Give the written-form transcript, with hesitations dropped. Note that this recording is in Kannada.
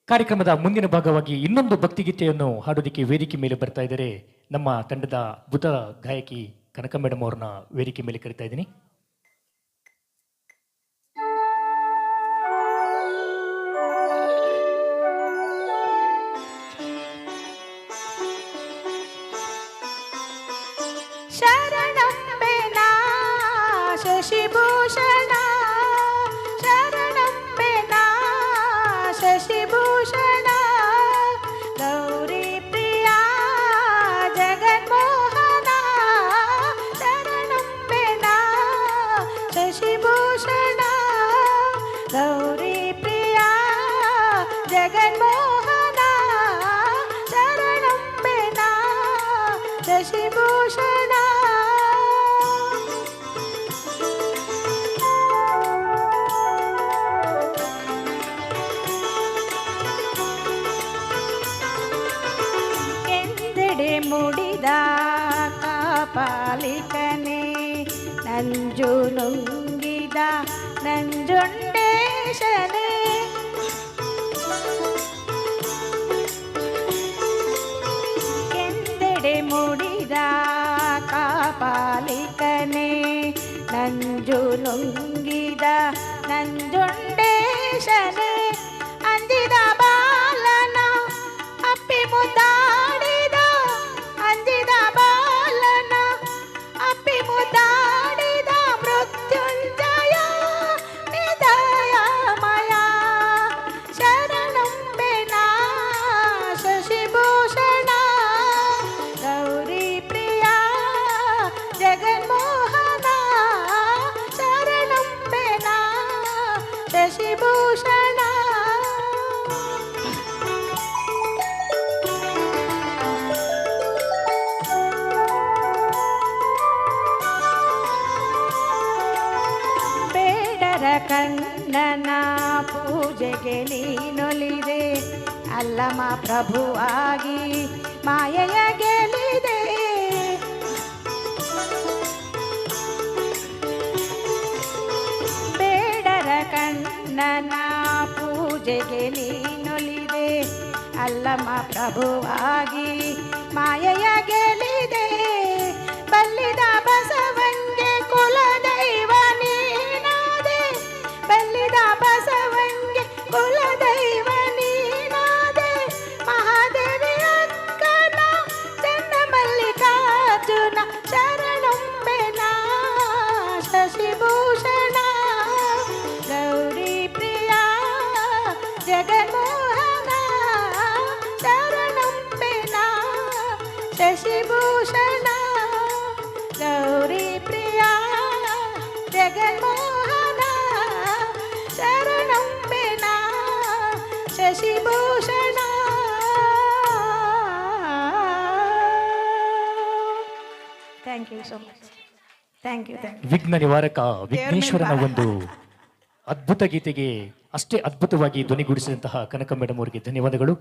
ಕಾರ್ಯಕ್ರಮದ ಮುಂದಿನ ಭಾಗವಾಗಿ ಇನ್ನೊಂದು ಭಕ್ತಿಗೀತೆಯನ್ನು ಹಾಡೋದಕ್ಕೆ ವೇದಿಕೆ ಮೇಲೆ ಬರ್ತಾ ಇದ್ದಾರೆ. ನಮ್ಮ ತಂಡದ ಅದ್ಭುತ ಗಾಯಕಿ ಕನಕ ಮೇಡಮ್ ಅವ್ರನ್ನ ವೇದಿಕೆ ಮೇಲೆ ಕರಿತಾ ಇದ್ದೀನಿ. ಶರಣಂಬೆನಾ ಶಶಿಭೂಷಣ ಶರಣಂಬೆನಾ ಶಶಿಭೂಷಣ ಗೌರಿ ಪ್ರಿಯ ಜಗನ್ಮೋಹನ ಶರಣಂಬೆನಾ ಶಶಿಭೂಷಣ ಗೌರಿ ಪ್ರಿಯ ಜಗನ್ಮೋಹನ ಶರಣಂಬೆನಾ ಶಶಿಭೂಷಣ ಮುಡಿದ ಕಾಪಾಲಿಕನೇ ನಂಜು ನುಂಗಿದ ನಂಜುಂಡೇಶನೇ ಕೆಂದೆಡೆ ಮುಡಿದ ಕಾಪಾಲಿಕನೇ ನಂಜು ನುಂಗಿದ ನಂಜುಂಡೇಶನೇ ಅಂಜಿದ ಬಾಲನ ಅಪ್ಪಿ ಮುದ್ದಾಡಿದ ಅಂಜಿದ ಬಾಲನ ಅಪ್ಪಿ ಮುದ್ದಾಡಿದ ಮೃತ್ಯುಂಜಯ ನಿದಯಮಯ ಶರಣಂಬೆನಾ ಶಶಿಭೂಷಣ ಗೌರಿ ಪ್ರಿಯ ಜಗನ್ಮೋಹನ ಶರಣಂಬೆನಾ ಶಶಿಭೂಷಣ ಕಣ್ಣನ ಪೂಜೆಗೆ ನೀನೊಲಿದೆ ಅಲ್ಲಮ ಪ್ರಭುವಾಗಿ ಮಾಯೆಯ ಗೆಲಿದೆ ಬೇಡರ ಕಣ್ಣನ ಪೂಜೆಗೆ ನೀನೊಲಿದೆ ಅಲ್ಲಮ ಪ್ರಭುವಾಗಿ ಮಾಯೆಯ ಗೆಲಿದೆ ಬಲ್ಲಿದ ಬಸವಂಗೆ ಕುಲದೈವ ಬಲ್ಲಿದ ಬಸವಂಗೆ ಕುಲದೈವ ನೀನಾದೆ ಮಹಾದೇವಿ ಅಕ್ಕನ ಚನ್ನ ಮಲ್ಲಿಕಾರ್ಜುನ ಶರಣಂಬೆನಾ ಶಶಿಭೂಷಣ ಗೌರಿ ಪ್ರಿಯ ಜಗನ್ಮೋಹನ ಶರಣಂಬೆನಾ ಶಶಿಭೂಷಣ ಗೌರಿ ಪ್ರಿಯ ಜಗನ್ಮೋಹನ ಶರಣಂಬೆನಾ ಶಶಿಭೂಷಣ. Thank you so much. Thank you. ವಿಘ್ನ ನಿವಾರಕ ವಿಘ್ನೇಶ್ವರನ ಒಂದು ಅದ್ಭುತ ಗೀತೆಗೆ ಅಷ್ಟೇ ಅದ್ಭುತವಾಗಿ ಧ್ವನಿಗೂಡಿಸಿದಂತಹ ಕನಕ ಮೇಡಮ್ ಅವರಿಗೆ ಧನ್ಯವಾದಗಳು.